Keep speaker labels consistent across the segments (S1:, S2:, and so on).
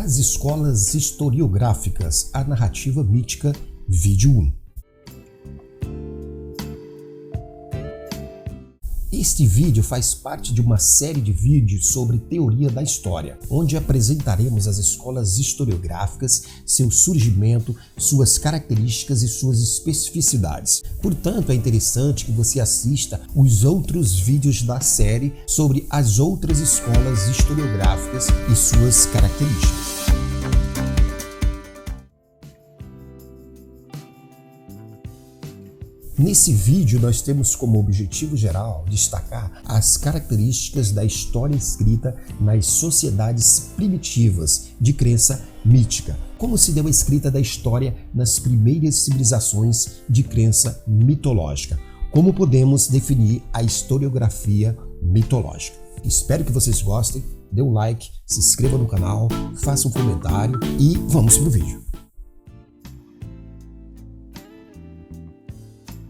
S1: As escolas historiográficas, a narrativa mítica, vídeo 1. Este vídeo faz parte de uma série de vídeos sobre teoria da história, onde apresentaremos as escolas historiográficas, seu surgimento, suas características e suas especificidades. Portanto, é interessante que você assista os outros vídeos da série sobre as outras escolas historiográficas e suas características. Nesse vídeo, nós temos como objetivo geral destacar as características da história escrita nas sociedades primitivas de crença mítica, como se deu a escrita da história nas primeiras civilizações de crença mitológica, como podemos definir a historiografia mitológica. Espero que vocês gostem, dê um like, se inscreva no canal, faça um comentário e vamos para o vídeo.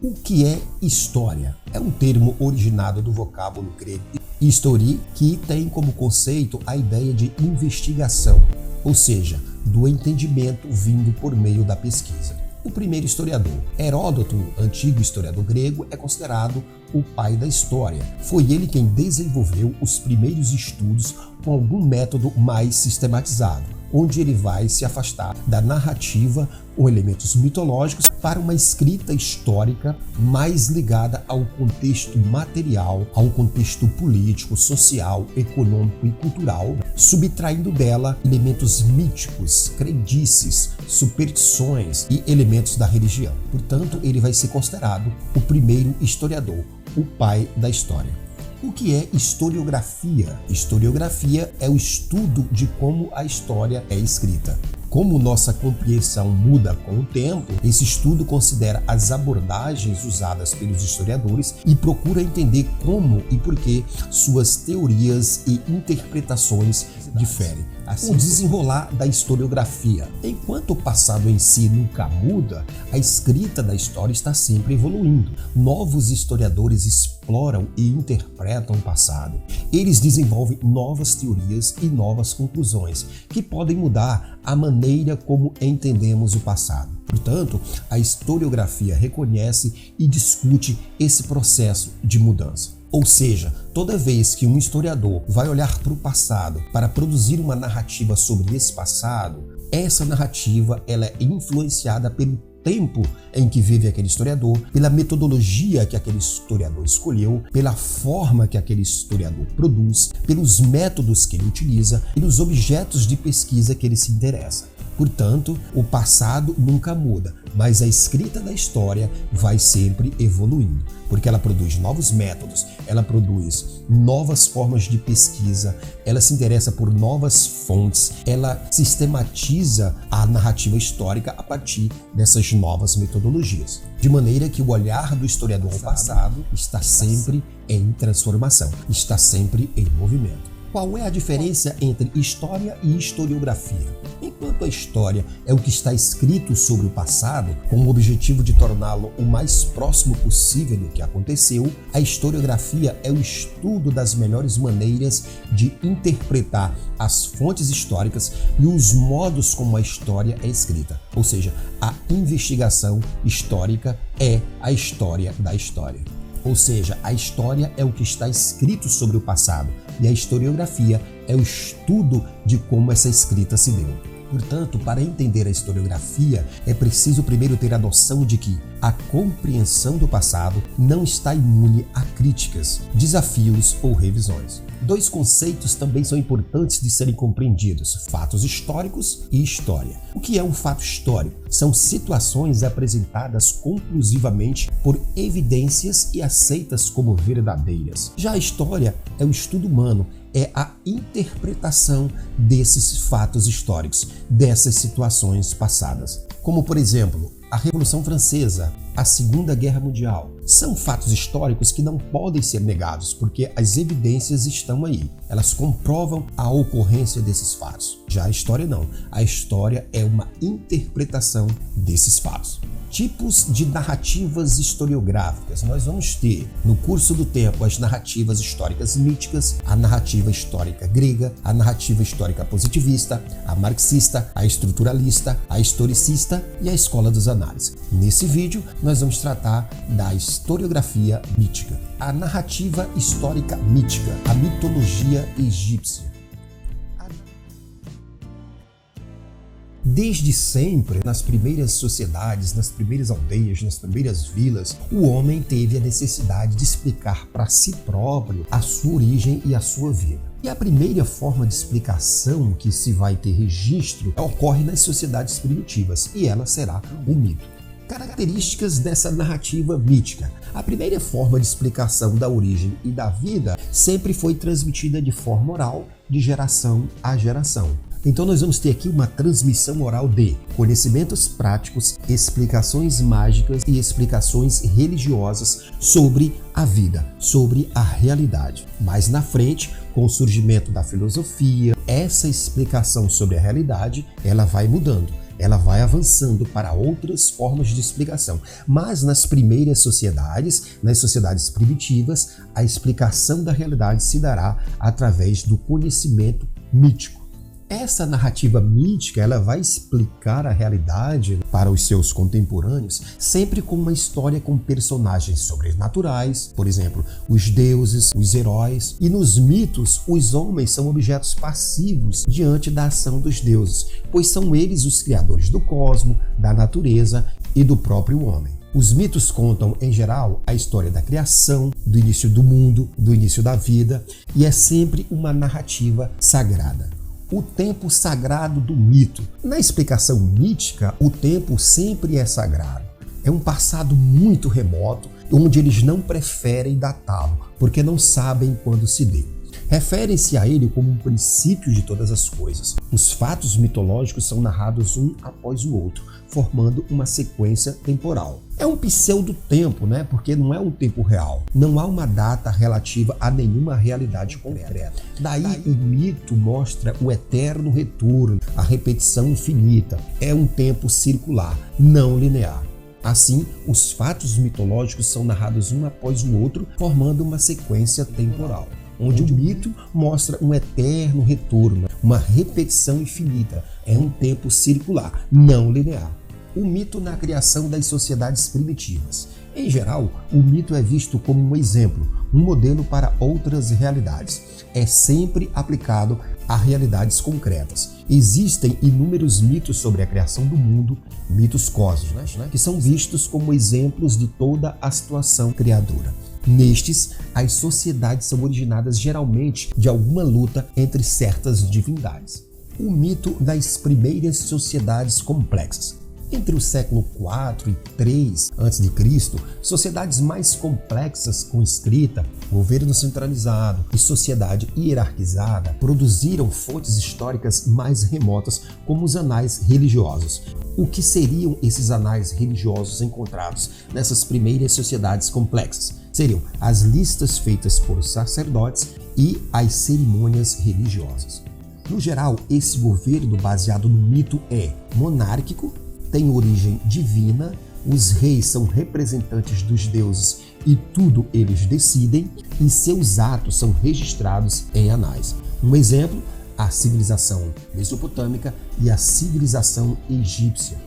S1: O que é história? É um termo originado do vocábulo grego histori, que tem como conceito a ideia de investigação, ou seja, do entendimento vindo por meio da pesquisa. O primeiro historiador, Heródoto, antigo historiador grego, é considerado o pai da história. Foi ele quem desenvolveu os primeiros estudos com algum método mais sistematizado, onde ele vai se afastar da narrativa ou elementos mitológicos para uma escrita histórica mais ligada ao contexto material, ao contexto político, social, econômico e cultural, subtraindo dela elementos míticos, crendices, superstições e elementos da religião. Portanto, ele vai ser considerado o primeiro historiador, o pai da história. O que é historiografia? Historiografia é o estudo de como a história é escrita. Como nossa compreensão muda com o tempo, esse estudo considera as abordagens usadas pelos historiadores e procura entender como e por que suas teorias e interpretações diferem. Assim, o desenrolar da historiografia. Enquanto o passado em si nunca muda, a escrita da história está sempre evoluindo. Novos historiadores exploram e interpretam o passado. Eles desenvolvem novas teorias e novas conclusões, que podem mudar a maneira como entendemos o passado. Portanto, a historiografia reconhece e discute esse processo de mudança. Ou seja, toda vez que um historiador vai olhar para o passado para produzir uma narrativa sobre esse passado, essa narrativa ela é influenciada pelo tempo em que vive aquele historiador, pela metodologia que aquele historiador escolheu, pela forma que aquele historiador produz, pelos métodos que ele utiliza e pelos objetos de pesquisa que ele se interessa. Portanto, o passado nunca muda, mas a escrita da história vai sempre evoluindo, porque ela produz novos métodos, ela produz novas formas de pesquisa, ela se interessa por novas fontes, ela sistematiza a narrativa histórica a partir dessas novas metodologias. De maneira que o olhar do historiador ao passado está sempre em transformação, está sempre em movimento. Qual é a diferença entre história e historiografia? Enquanto a história é o que está escrito sobre o passado, com o objetivo de torná-lo o mais próximo possível do que aconteceu, a historiografia é o estudo das melhores maneiras de interpretar as fontes históricas e os modos como a história é escrita. Ou seja, a investigação histórica é a história da história. Ou seja, a história é o que está escrito sobre o passado e a historiografia é o estudo de como essa escrita se deu. Portanto, para entender a historiografia, é preciso primeiro ter a noção de que a compreensão do passado não está imune a críticas, desafios ou revisões. Dois conceitos também são importantes de serem compreendidos: fatos históricos e história. O que é um fato histórico? São situações apresentadas conclusivamente por evidências e aceitas como verdadeiras. Já a história é o estudo humano, é a interpretação desses fatos históricos, dessas situações passadas. Como, por exemplo, a Revolução Francesa, a Segunda Guerra Mundial, São fatos históricos que não podem ser negados, porque as evidências estão aí. Elas comprovam a ocorrência desses fatos. Já a história não. A história é uma interpretação desses fatos. Tipos de narrativas historiográficas. Nós vamos ter, no curso do tempo, as narrativas históricas míticas, a narrativa histórica grega, a narrativa histórica positivista, a marxista, a estruturalista, a historicista e a escola das análises. Nesse vídeo, nós vamos tratar da historiografia mítica. A narrativa histórica mítica, a mitologia egípcia. Desde sempre, nas primeiras sociedades, nas primeiras aldeias, nas primeiras vilas, o homem teve a necessidade de explicar para si próprio a sua origem e a sua vida. E a primeira forma de explicação que se vai ter registro ocorre nas sociedades primitivas, e ela será o mito. Características dessa narrativa mítica. A primeira forma de explicação da origem e da vida sempre foi transmitida de forma oral, de geração a geração. Então nós vamos ter aqui uma transmissão oral de conhecimentos práticos, explicações mágicas e explicações religiosas sobre a vida, sobre a realidade. Mais na frente, com o surgimento da filosofia, essa explicação sobre a realidade, ela vai mudando. Ela vai avançando para outras formas de explicação. Mas nas primeiras sociedades, nas sociedades primitivas, a explicação da realidade se dará através do conhecimento mítico. Essa narrativa mítica, ela vai explicar a realidade para os seus contemporâneos, sempre com uma história com personagens sobrenaturais, por exemplo, os deuses, os heróis. E nos mitos, os homens são objetos passivos diante da ação dos deuses, pois são eles os criadores do cosmos, da natureza e do próprio homem. Os mitos contam, em geral, a história da criação, do início do mundo, do início da vida, e é sempre uma narrativa sagrada. O tempo sagrado do mito. Na explicação mítica, o tempo sempre é sagrado. É um passado muito remoto, onde eles não preferem datá-lo, porque não sabem quando se deu. Referem-se a ele como um princípio de todas as coisas. Os fatos mitológicos são narrados um após o outro, formando uma sequência temporal. É um pseudo-tempo, né? Porque não é um tempo real. Não há uma data relativa a nenhuma realidade concreta. Daí o mito mostra o eterno retorno, a repetição infinita. É um tempo circular, não linear. Assim, os fatos mitológicos são narrados um após o outro, formando uma sequência temporal, onde o mito mostra um eterno retorno, uma repetição infinita. É um tempo circular, não linear. O mito na criação das sociedades primitivas. Em geral, o mito é visto como um exemplo, um modelo para outras realidades. É sempre aplicado a realidades concretas. Existem inúmeros mitos sobre a criação do mundo, mitos cósmicos, que são vistos como exemplos de toda a situação criadora. Nestes, as sociedades são originadas geralmente de alguma luta entre certas divindades. O mito das primeiras sociedades complexas. Entre o século IV e III a.C., sociedades mais complexas com escrita, governo centralizado e sociedade hierarquizada produziram fontes históricas mais remotas, como os anais religiosos. O que seriam esses anais religiosos encontrados nessas primeiras sociedades complexas? Seriam as listas feitas por sacerdotes e as cerimônias religiosas. No geral, esse governo baseado no mito é monárquico, tem origem divina, os reis são representantes dos deuses e tudo eles decidem, e seus atos são registrados em anais. Um exemplo, a civilização mesopotâmica e a civilização egípcia,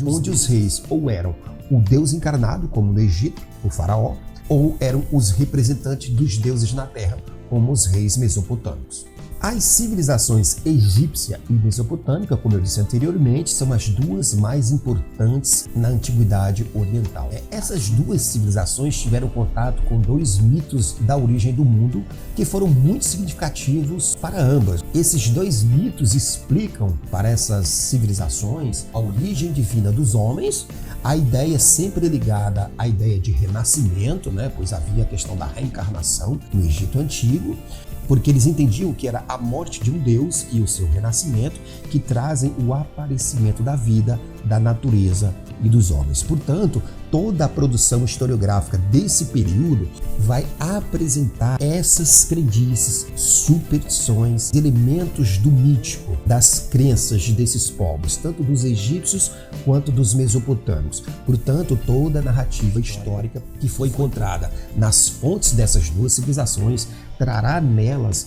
S1: onde os reis ou eram o deus encarnado, como no Egito, o faraó, ou eram os representantes dos deuses na terra, como os reis mesopotâmicos. As civilizações egípcia e mesopotâmica, como eu disse anteriormente, são as duas mais importantes na antiguidade oriental. Essas duas civilizações tiveram contato com dois mitos da origem do mundo que foram muito significativos para ambas. Esses dois mitos explicam para essas civilizações a origem divina dos homens, a ideia sempre ligada à ideia de renascimento, pois havia a questão da reencarnação no Egito Antigo, porque eles entendiam que era a morte de um deus e o seu renascimento que trazem o aparecimento da vida, da natureza e dos homens. Portanto, toda a produção historiográfica desse período vai apresentar essas crendices, superstições, elementos do mítico, das crenças desses povos, tanto dos egípcios quanto dos mesopotâmicos. Portanto, toda a narrativa histórica que foi encontrada nas fontes dessas duas civilizações trará nelas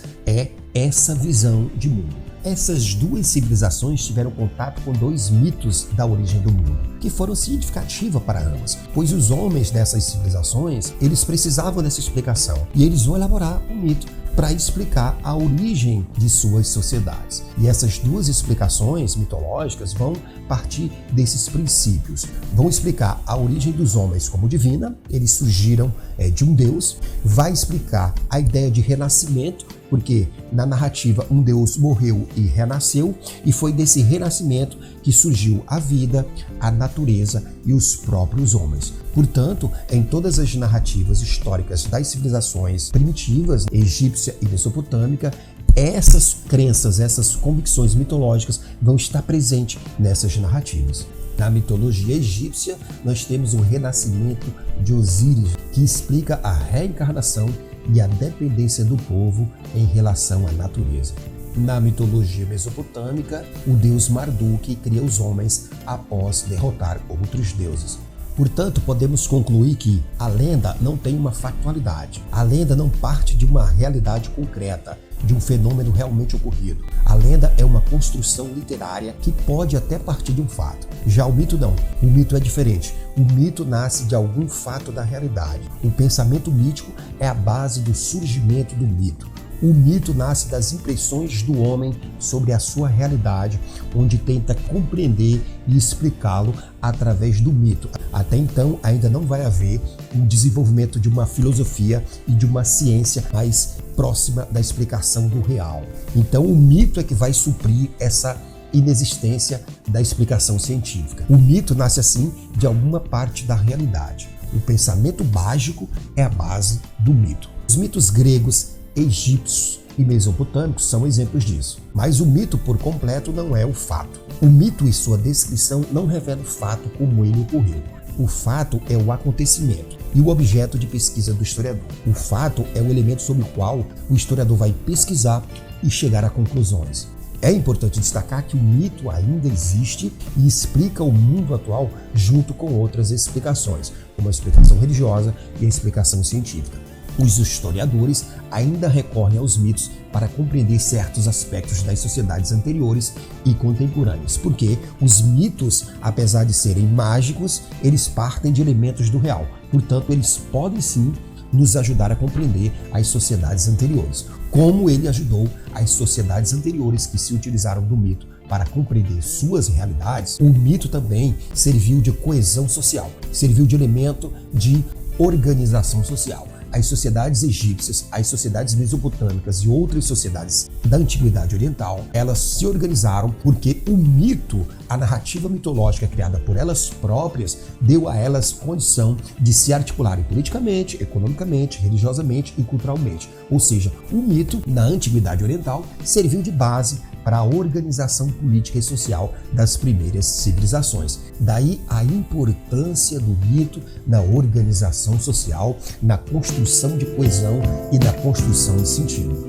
S1: essa visão de mundo. Essas duas civilizações tiveram contato com dois mitos da origem do mundo, que foram significativos para ambas, pois os homens dessas civilizações, eles precisavam dessa explicação, e eles vão elaborar um mito para explicar a origem de suas sociedades. E essas duas explicações mitológicas vão partir desses princípios. Vão explicar a origem dos homens como divina, eles surgiram de um deus, vai explicar a ideia de renascimento, porque na narrativa um deus morreu e renasceu, e foi desse renascimento que surgiu a vida, a natureza e os próprios homens. Portanto, em todas as narrativas históricas das civilizações primitivas, egípcia e mesopotâmica, essas crenças, essas convicções mitológicas vão estar presentes nessas narrativas. Na mitologia egípcia, nós temos o renascimento de Osíris, que explica a reencarnação e a dependência do povo em relação à natureza. Na mitologia mesopotâmica, o deus Marduk cria os homens após derrotar outros deuses. Portanto, podemos concluir que a lenda não tem uma factualidade. A lenda não parte de uma realidade concreta, de um fenômeno realmente ocorrido. A lenda é uma construção literária que pode até partir de um fato. Já o mito não. O mito é diferente. O mito nasce de algum fato da realidade. O pensamento mítico é a base do surgimento do mito. O mito nasce das impressões do homem sobre a sua realidade, onde tenta compreender e explicá-lo através do mito. Até então, ainda não vai haver um desenvolvimento de uma filosofia e de uma ciência mais próxima da explicação do real. Então, o mito é que vai suprir essa inexistência da explicação científica. O mito nasce assim de alguma parte da realidade. O pensamento mágico é a base do mito. Os mitos gregos, egípcios e mesopotâmicos são exemplos disso. Mas o mito por completo não é o fato. O mito e sua descrição não revelam o fato como ele ocorreu. O fato é o acontecimento e o objeto de pesquisa do historiador. O fato é o elemento sobre o qual o historiador vai pesquisar e chegar a conclusões. É importante destacar que o mito ainda existe e explica o mundo atual junto com outras explicações, como a explicação religiosa e a explicação científica. Os historiadores ainda recorrem aos mitos para compreender certos aspectos das sociedades anteriores e contemporâneas, porque os mitos, apesar de serem mágicos, eles partem de elementos do real. Portanto, eles podem sim nos ajudar a compreender as sociedades anteriores, como ele ajudou as sociedades anteriores que se utilizaram do mito para compreender suas realidades. O mito também serviu de coesão social, serviu de elemento de organização social. As sociedades egípcias, as sociedades mesopotâmicas e outras sociedades da Antiguidade Oriental, elas se organizaram porque o mito, a narrativa mitológica criada por elas próprias, deu a elas condição de se articularem politicamente, economicamente, religiosamente e culturalmente. Ou seja, o mito, na Antiguidade Oriental, serviu de base para a organização política e social das primeiras civilizações. Daí a importância do mito na organização social, na construção de coesão e na construção de sentido.